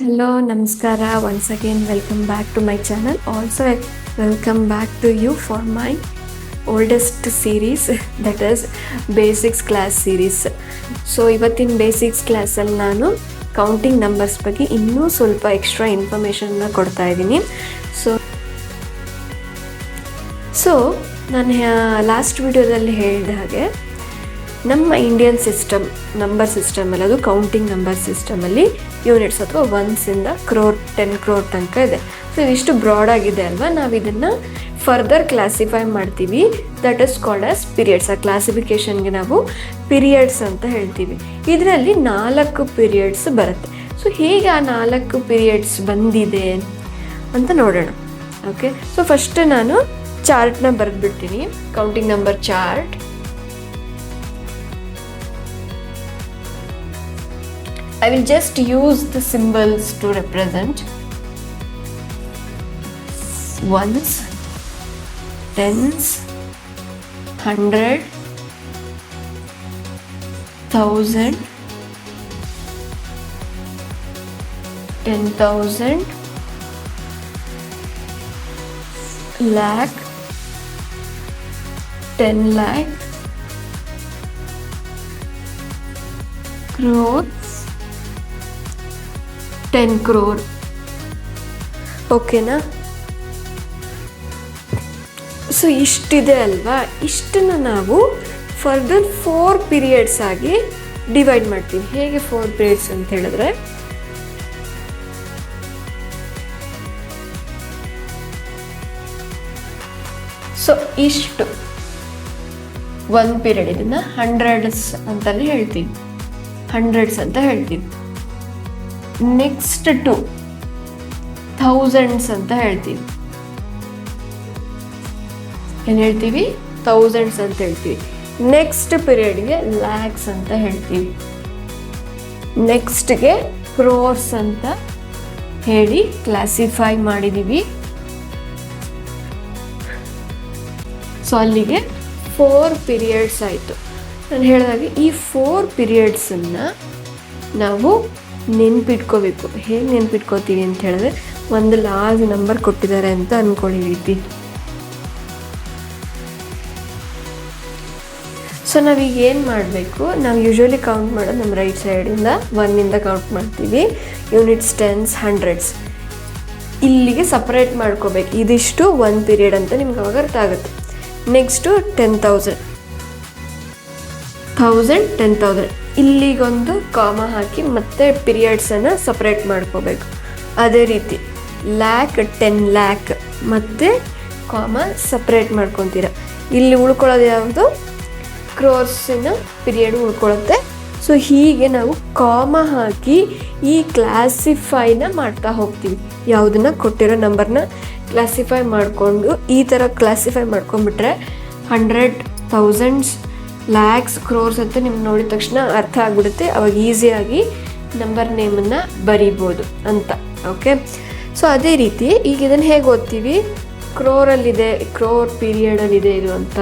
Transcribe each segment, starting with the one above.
Hello, Namaskara. Once again, welcome back to my channel. Also, welcome back to you for my oldest series, that is Basics class series. So ಇವತ್ತಿನ basics ಕ್ಲಾಸಲ್ಲಿ ನಾನು counting numbers ಬಗ್ಗೆ ಇನ್ನೂ ಸ್ವಲ್ಪ extra ಇನ್ಫಾರ್ಮೇಷನ್ನ ಕೊಡ್ತಾ ಇದ್ದೀನಿ. So ನಾನು last ವಿಡಿಯೋದಲ್ಲಿ ಹೇಳಿದ ಹಾಗೆ ನಮ್ಮ ಇಂಡಿಯನ್ ಸಿಸ್ಟಮ್ ನಂಬರ್ ಸಿಸ್ಟಮಲ್ಲಿ, ಅದು ಕೌಂಟಿಂಗ್ ನಂಬರ್ ಸಿಸ್ಟಮಲ್ಲಿ ಯೂನಿಟ್ಸ್ ಅಥವಾ ಒನ್ಸಿಂದ ಕ್ರೋರ್ 10 ಕ್ರೋರ್ ತನಕ ಇದೆ. ಸೊ ಇದಿಷ್ಟು ಬ್ರಾಡ್ ಆಗಿದೆ ಅಲ್ವಾ, ನಾವು ಇದನ್ನು ಫರ್ದರ್ ಕ್ಲಾಸಿಫೈ ಮಾಡ್ತೀವಿ. That is called as periods. ಆ ಕ್ಲಾಸಿಫಿಕೇಷನ್ಗೆ ನಾವು ಪೀರಿಯಡ್ಸ್ ಅಂತ ಹೇಳ್ತೀವಿ. ಇದರಲ್ಲಿ 4 ಪೀರಿಯಡ್ಸ್ ಬರುತ್ತೆ. ಸೊ ಹೇಗೆ ಆ 4 ಪೀರಿಯಡ್ಸ್ ಬಂದಿದೆ ಅಂತ ನೋಡೋಣ. ಓಕೆ, ಸೊ ಫಸ್ಟ್ ನಾನು ಚಾರ್ಟ್ನ ಬರೆದ್ಬಿಡ್ತೀನಿ, counting number chart. I will just use the symbols to represent ones, tens, 100, 1000, 10,000, lakh, 10 lakh, crore, 10 crore. ಓಕೆನಾ? ಸೊ ಇಷ್ಟಿದೆ ಅಲ್ವಾ, ಇಷ್ಟನ್ನು ನಾವು ಫರ್ದರ್ 4 ಪೀರಿಯಡ್ಸ್ ಆಗಿ ಡಿವೈಡ್ ಮಾಡ್ತೀವಿ. ಹೇಗೆ 4 ಪೀರಿಯಡ್ಸ್ ಅಂತ ಹೇಳಿದ್ರೆ, ಸೊ ಇಷ್ಟು 1 ಪೀರಿಯಡ್, ಇದನ್ನು ಹಂಡ್ರೆಡ್ಸ್ ಅಂತಲೇ ಹೇಳ್ತೀವಿ, ಹಂಡ್ರೆಡ್ಸ್ ಅಂತ ಹೇಳ್ತೀವಿ. ನೆಕ್ಸ್ಟ್ 2 ಥೌಸಂಡ್ಸ್ ಅಂತ ಹೇಳ್ತೀವಿ. ಏನು ಹೇಳ್ತೀವಿ? ಥೌಸಂಡ್ಸ್ ಅಂತ ಹೇಳ್ತೀವಿ. ನೆಕ್ಸ್ಟ್ ಪೀರಿಯಡ್ಗೆ ಲ್ಯಾಕ್ಸ್ ಅಂತ ಹೇಳ್ತೀವಿ. ನೆಕ್ಸ್ಟ್ಗೆ ಕ್ರೋರ್ಸ್ ಅಂತ ಹೇಳಿ ಕ್ಲಾಸಿಫೈ ಮಾಡಿದ್ದೀವಿ. ಸೊ ಅಲ್ಲಿಗೆ 4 ಪೀರಿಯಡ್ಸ್ ಆಯಿತು. ನಾನು ಹೇಳಿದಾಗೆ ಈ 4 ಪೀರಿಯಡ್ಸನ್ನು ನಾವು ನೆನ್ಪಿಟ್ಕೋಬೇಕು. ಹೇಗೆ ನೆನ್ಪಿಟ್ಕೋತೀವಿ ಅಂತ ಹೇಳಿದ್ರೆ, ಒಂದು ಲಾರ್ಜ್ ನಂಬರ್ ಕೊಟ್ಟಿದ್ದಾರೆ ಅಂತ ಅಂದ್ಕೊಳ್ಳಿ ರೀತಿ. ಸೊ ನಾವೀಗ ಏನು ಮಾಡಬೇಕು, ನಾವು ಯೂಶ್ವಲಿ ಕೌಂಟ್ ಮಾಡೋದು ನಮ್ಮ ರೈಟ್ ಸೈಡಿಂದ 1ಇಂದ ಕೌಂಟ್ ಮಾಡ್ತೀವಿ. ಯೂನಿಟ್ಸ್, ಟೆನ್ಸ್, ಹಂಡ್ರೆಡ್ಸ್ ಇಲ್ಲಿಗೆ ಸಪ್ರೇಟ್ ಮಾಡ್ಕೋಬೇಕು. ಇದಿಷ್ಟು 1 ಪೀರಿಯಡ್ ಅಂತ ನಿಮ್ಗೆ ಅವಾಗ ಅರ್ಥ ಆಗುತ್ತೆ. ನೆಕ್ಸ್ಟು 10,000, 1000, 10,000 ಇಲ್ಲಿಗೊಂದು ಕಾಮ ಹಾಕಿ ಮತ್ತೆ ಪೀರಿಯಡ್ಸನ್ನು ಸಪ್ರೇಟ್ ಮಾಡ್ಕೋಬೇಕು. ಅದೇ ರೀತಿ ಲ್ಯಾಕ್, 10 ಲ್ಯಾಕ್ ಮತ್ತು ಕಾಮ ಸಪ್ರೇಟ್ ಮಾಡ್ಕೊತೀರ. ಇಲ್ಲಿ ಉಳ್ಕೊಳ್ಳೋದು ಯಾವುದು? ಕ್ರೋರ್ಸಿನ ಪೀರಿಯಡ್ ಉಳ್ಕೊಳ್ಳುತ್ತೆ. ಸೊ ಹೀಗೆ ನಾವು ಕಾಮ ಹಾಕಿ ಈ ಕ್ಲಾಸಿಫೈನ ಮಾಡ್ತಾ ಹೋಗ್ತೀವಿ. ಯಾವುದನ್ನ ಕೊಟ್ಟಿರೋ ನಂಬರ್ನ ಕ್ಲಾಸಿಫೈ ಮಾಡಿಕೊಂಡು ಈ ಥರ ಕ್ಲಾಸಿಫೈ ಮಾಡ್ಕೊಂಡ್ಬಿಟ್ರೆ 100, ಥೌಸಂಡ್ಸ್, ಲ್ಯಾಕ್ಸ್, ಕ್ರೋರ್ಸ್ ಅಂತ ನಿಮ್ಗೆ ನೋಡಿದ ತಕ್ಷಣ ಅರ್ಥ ಆಗಿಬಿಡುತ್ತೆ. ಅವಾಗ ಈಸಿಯಾಗಿ ನಂಬರ್ ನೇಮನ್ನು ಬರಿಬೋದು ಅಂತ. ಓಕೆ, ಸೊ ಅದೇ ರೀತಿ ಈಗ ಇದನ್ನು ಹೇಗೆ ಓದ್ತೀವಿ? ಕ್ರೋರಲ್ಲಿದೆ, ಕ್ರೋರ್ ಪೀರಿಯಡಲ್ಲಿದೆ ಇದು ಅಂತ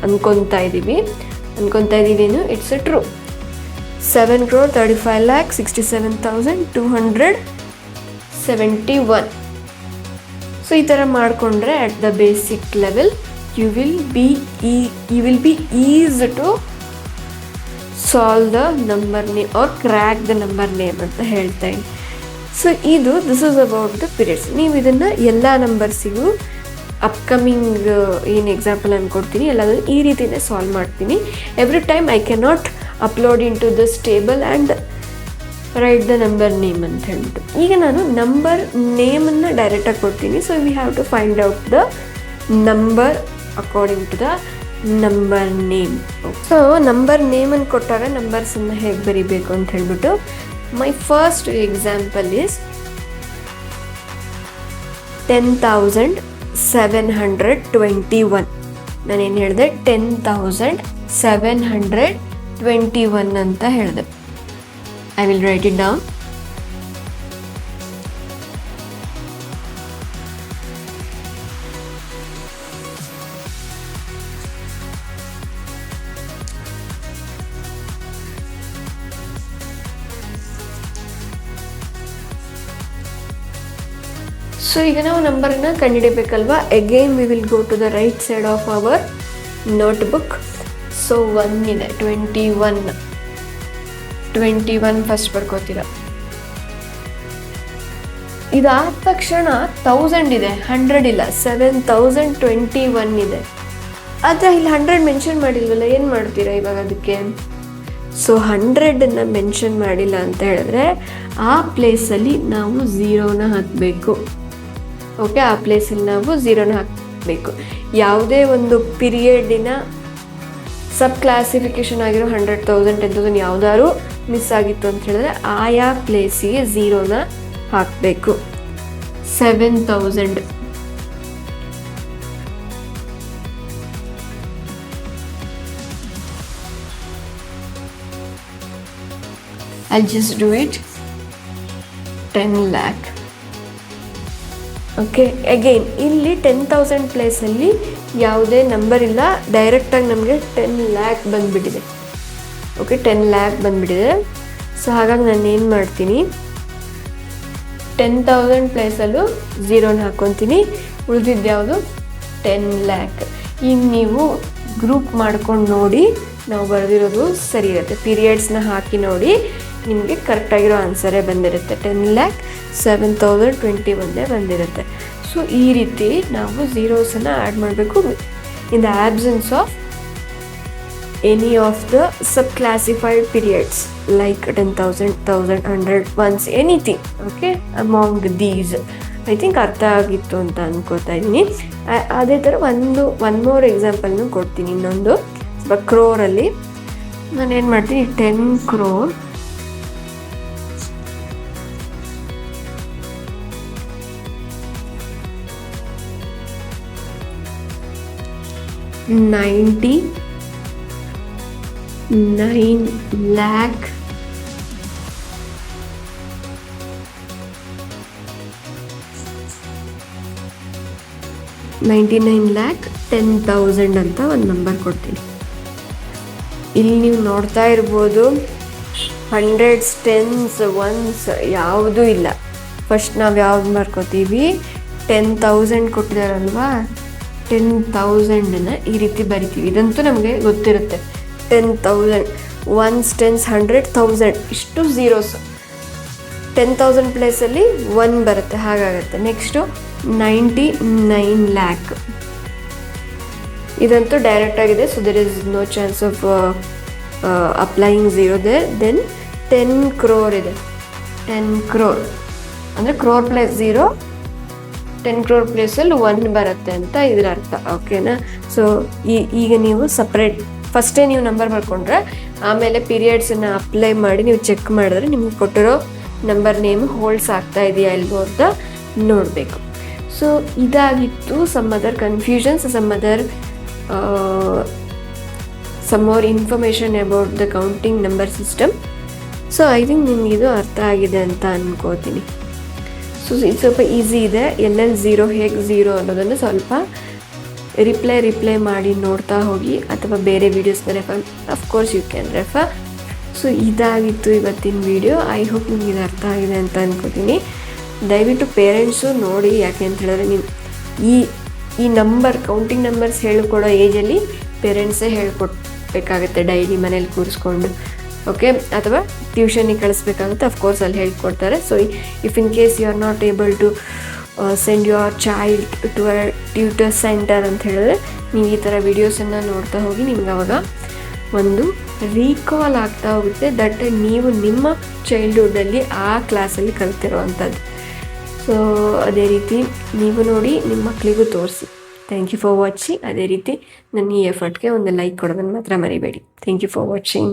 ಅನ್ಕೊತಾ ಇದ್ದೀವಿ. It's A true. 7 crore 35 lakh 67,271. So ಈ ಥರ ಮಾಡಿಕೊಂಡ್ರೆ at the basic level you will be easy to solve the number name or crack the number name ಅಂತ ಹೇಳ್ತಾ ಇದ್ದೀನಿ. So this is about the periods. ನೀವು ಇದನ್ನು ಎಲ್ಲ ನಂಬರ್ಸಿಗೂ ಅಪ್ಕಮಿಂಗ್ ಏನು ಎಕ್ಸಾಂಪಲ್ ಅನ್ಕೊಡ್ತೀನಿ ಎಲ್ಲದನ್ನು ಈ ರೀತಿಯೇ ಸಾಲ್ವ್ ಮಾಡ್ತೀನಿ. Every time I can not upload into this table and write the number name ಅಂತ ಹೇಳ್ಬಿಟ್ಟು. ಈಗ ನಾನು ನಂಬರ್ ನೇಮನ್ನು ಡೈರೆಕ್ಟಾಗಿ ಕೊಡ್ತೀನಿ. So we have to find out the number according to the number name. So number ನೇಮನ್ನು ಕೊಟ್ಟಾಗ ನಂಬರ್ಸನ್ನು ಹೇಗೆ ಬರೀಬೇಕು ಅಂತ ಹೇಳ್ಬಿಟ್ಟು, ಮೈ ಫಸ್ಟ್ ಎಕ್ಸಾಂಪಲ್ ಈಸ್ 10,721. ನಾನೇನು ಹೇಳಿದೆ? 10,721 ಅಂತ ಹೇಳಿದೆ. I will write it down. So ಈಗ ನಾವು ನಂಬರನ್ನ ಕಂಡುಹಿಡಿಬೇಕಲ್ವಾ. Again we will go to the right side of our notebook. So 1 ಇದೆ, 21 ಫಸ್ಟ್ ಬರ್ಕೋತೀರ. ಇದಾದ ತಕ್ಷಣ 1000 ಇದೆ, 100 ಇಲ್ಲ, 7021 ಇದೆ. ಆದರೆ ಇಲ್ಲಿ 100 ಮೆನ್ಷನ್ ಮಾಡಿಲ್ವಲ್ಲ, ಏನು ಮಾಡ್ತೀರಾ ಇವಾಗ ಅದಕ್ಕೆ? ಸೊ 100ನ್ನು ಮೆನ್ಷನ್ ಮಾಡಿಲ್ಲ ಅಂತ ಹೇಳಿದ್ರೆ ಆ ಪ್ಲೇಸಲ್ಲಿ ನಾವು 0ನ ಹಾಕಬೇಕು. ಓಕೆ, ಆ ಪ್ಲೇಸಲ್ಲಿ ನಾವು 0ನ ಹಾಕಬೇಕು. ಯಾವುದೇ ಒಂದು ಪೀರಿಯಡಿನ ಸಬ್ ಕ್ಲಾಸಿಫಿಕೇಶನ್ ಆಗಿರೋ 100,000 10,000 ಯಾವುದಾದ್ರು ಮಿಸ್ ಆಗಿತ್ತು ಅಂತ ಹೇಳಿದ್ರೆ ಆಯಾ ಪ್ಲೇಸಿಗೆ 0ನ ಹಾಕಬೇಕು. 7000 I'll just do it. 10 lakh. Okay, again ಇಲ್ಲಿ 10,000 ಪ್ಲೇಸಲ್ಲಿ ಯಾವುದೇ ನಂಬರ್ ಇಲ್ಲ, ಡೈರೆಕ್ಟಾಗಿ ನಮಗೆ 10 lakh ಬಂದುಬಿಟ್ಟಿದೆ. ಓಕೆ, 10 lakh ಬಂದುಬಿಟ್ಟಿದೆ. ಸೊ ಹಾಗಾಗಿ ನಾನು ಏನು ಮಾಡ್ತೀನಿ, 10,000 ಪ್ಲೇಸಲ್ಲೂ 0ನ ಹಾಕ್ಕೊತೀನಿ. ಉಳಿದಿದ್ದು ಯಾವುದು? 10 lakh. ಈಗ ನೀವು ಗ್ರೂಪ್ ಮಾಡ್ಕೊಂಡು ನೋಡಿ, ನಾವು ಬರೆದಿರೋದು ಸರಿ ಇರುತ್ತೆ. ಪೀರಿಯಡ್ಸ್ನ ಹಾಕಿ ನೋಡಿ, ನಿಮಗೆ ಕರೆಕ್ಟಾಗಿರೋ ಆನ್ಸರೇ ಬಂದಿರುತ್ತೆ. 10 lakh 7021 ಬಂದಿರುತ್ತೆ. ಸೊ ಈ ರೀತಿ ನಾವು ಝೀರೋಸನ್ನು ಆ್ಯಡ್ ಮಾಡಬೇಕು in the absence of any of the sub classified periods like 10,000, 1,000, 100, ones, anything. Okay, among these. I think ಅರ್ಥ ಆಗಿತ್ತು ಅಂತ ಅನ್ಕೋತಾ ಇದ್ದೀನಿ. ಅದೇ ಥರ ಒನ್ ಮೋರ್ ಎಕ್ಸಾಂಪಲ್ನು ಕೊಡ್ತೀನಿ. ಇನ್ನೊಂದು ಸ್ವಲ್ಪ ಕ್ರೋರಲ್ಲಿ ನಾನು ಏನು ಮಾಡ್ತೀನಿ, 10 crore 99 lakh 10,000 ಅಂತ ಒಂದು ನಂಬರ್ ಕೊಡ್ತೀನಿ. ಇಲ್ಲಿ ನೀವು ನೋಡ್ತಾ ಇರ್ಬೋದು, 100s, 10s, 1s ಯಾವುದೂ ಇಲ್ಲ. ಫಸ್ಟ್ ನಾವು ಯಾವ್ದು ಬರ್ಕೋತೀವಿ, 10,000 ಕೊಟ್ಟಿದಾರಲ್ವಾ, 10,000ನ ಈ ರೀತಿ ಬರಿತೀವಿ. ಇದಂತೂ ನಮಗೆ ಗೊತ್ತಿರುತ್ತೆ. 10,000, 1s, 10s, 100, 1000 ಇಷ್ಟು ಝೀರೋಸ್. 10,000 ಪ್ಲೇಸಲ್ಲಿ 1 ಬರುತ್ತೆ, ಹಾಗಾಗುತ್ತೆ. Next 99 lakh. ಇದಂತೂ ಡೈರೆಕ್ಟ್ ಆಗಿದೆ. So there is no chance of applying zero there. Then 10 crore ಇದೆ. 10 crore ಅಂದರೆ ಕ್ರೋರ್ ಪ್ಲೇಸ್ 0, 10 crore ಪ್ಲೇಸಲ್ಲಿ 1 ಬರುತ್ತೆ ಅಂತ ಇದರ ಅರ್ಥ. ಓಕೆನಾ? ಸೊ ಈಗ ನೀವು ಸಪ್ರೇಟ್ ಫಸ್ಟೇ ನೀವು ನಂಬರ್ ಬರ್ಕೊಂಡ್ರೆ ಆಮೇಲೆ ಪೀರಿಯಡ್ಸನ್ನು ಅಪ್ಲೈ ಮಾಡಿ ನೀವು ಚೆಕ್ ಮಾಡಿದ್ರೆ ನಿಮ್ಗೆ ಕೊಟ್ಟಿರೋ ನಂಬರ್ ನೇಮ್ ಹೋಲ್ಡ್ಸ್ ಆಗ್ತಾ ಇದೆಯಾ ಇಲ್ವೋ ಅಂತ ನೋಡಬೇಕು. ಸೊ ಇದಾಗಿತ್ತು some other confusions, some more information about the counting number system. So I think ನಿಮ್ಗೆ ಇದು ಅರ್ಥ ಆಗಿದೆ ಅಂತ ಅನ್ಕೋತೀನಿ. ಸೊ ಇದು ಸ್ವಲ್ಪ ಈಸಿ ಇದೆ. ಎಲ್ಲೆಲ್ಲಿ ಝೀರೋ, ಹೇಗೆ ಝೀರೋ ಅನ್ನೋದನ್ನು ಸ್ವಲ್ಪ ರಿಪ್ಲೈ ಮಾಡಿ ನೋಡ್ತಾ ಹೋಗಿ, ಅಥವಾ ಬೇರೆ ವೀಡಿಯೋಸ್ನ refer, of course you can refer. So ಇದಾಗಿತ್ತು ಇವತ್ತಿನ ವಿಡಿಯೋ. ಐ ಹೋಪ್ ನಿಮ್ಗೆ ಇದು ಅರ್ಥ ಆಗಿದೆ ಅಂತ ಅನ್ಕೋತೀನಿ. ದಯವಿಟ್ಟು ಪೇರೆಂಟ್ಸು ನೋಡಿ, ಯಾಕೆ ಅಂತ ಹೇಳಿದ್ರೆ ನೀವು ಈ ನಂಬರ್ ಕೌಂಟಿಂಗ್ ನಂಬರ್ಸ್ ಹೇಳ್ಕೊಡೋ ಏಜಲ್ಲಿ ಪೇರೆಂಟ್ಸೇ ಹೇಳ್ಕೊಡ್ಬೇಕಾಗುತ್ತೆ ಡೈಲಿ ಮನೇಲಿ ಕೂರಿಸ್ಕೊಂಡು. ಓಕೆ, ಅಥವಾ ಟ್ಯೂಷನಿಗೆ ಕಳಿಸ್ಬೇಕಾಗುತ್ತೆ, ಅಫ್ಕೋರ್ಸ್ ಅಲ್ಲಿ ಹೇಳ್ಕೊಡ್ತಾರೆ. So if in case you are not able to send your child to a tutor centre ಅಂತ ಹೇಳಿದ್ರೆ ನೀವು ಈ ಥರ ವೀಡಿಯೋಸನ್ನು ನೋಡ್ತಾ ಹೋಗಿ, ನಿಮ್ಗೆ ಅವಾಗ ಒಂದು ರೀಕಾಲ್ ಆಗ್ತಾ ಹೋಗುತ್ತೆ ದಟ್ ನೀವು ನಿಮ್ಮ ಚೈಲ್ಡ್ಹುಡ್ಡಲ್ಲಿ ಆ ಕ್ಲಾಸಲ್ಲಿ ಕಲ್ತಿರೋ ಅಂಥದ್ದು. ಸೊ ಅದೇ ರೀತಿ ನೀವು ನೋಡಿ ನಿಮ್ಮ ಮಕ್ಕಳಿಗೂ ತೋರಿಸಿ. Thank you for watching. ಅದೇ ರೀತಿ ನನ್ನ ಈ ಎಫರ್ಟ್ಗೆ ಒಂದು ಲೈಕ್ ಕೊಡೋದನ್ನು ಮಾತ್ರ ಮರಿಬೇಡಿ. Thank you for watching.